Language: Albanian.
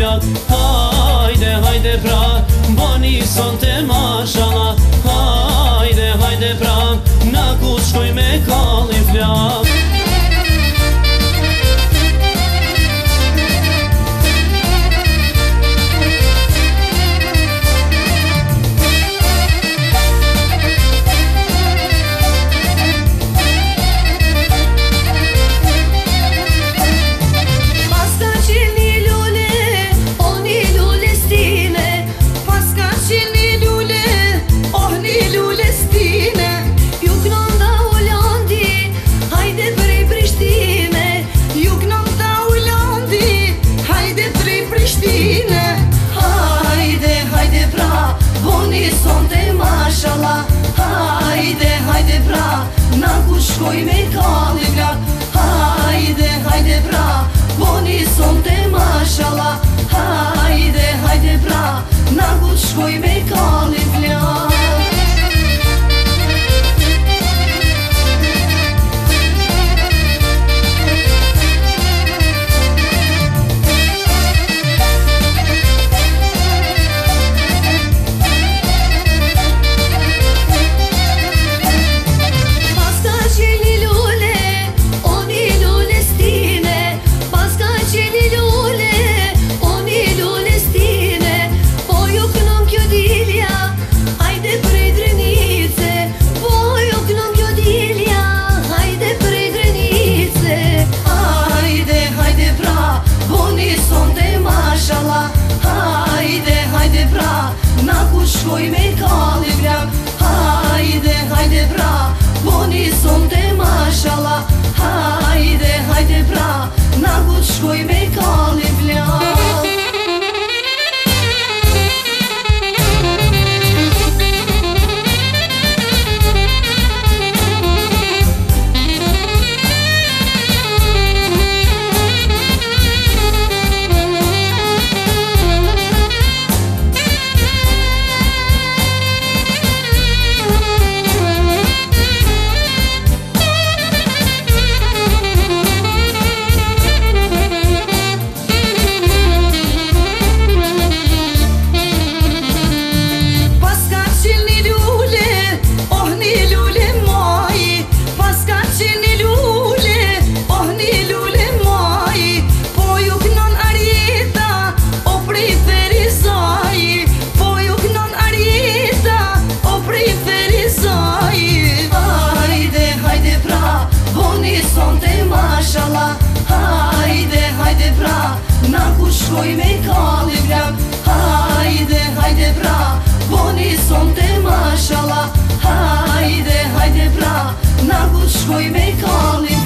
vlak. Hajde, hajde pra, bani sonte mashallah. Hajde, hajde pra, na kush shkoj me kalli flak. Hajde, hajde pra, na kush shkoj me kalli vlak. Hajde, hajde pra, boni sonte mashallah. Hajde, hajde pra, na kush shkoj me kalli vlak. Shkoj me kalli vlak. Hajde, hajde pra, boni sonte mashallah. Hajde, hajde pra, na kush shkoj me kalli vlak. Hajde, hajde pra, na kush shkoj me kalli vlak. Hajde, hajde pra, boni sonte mashallah. Hajde, hajde pra, na kush shkoj me kalli vlak.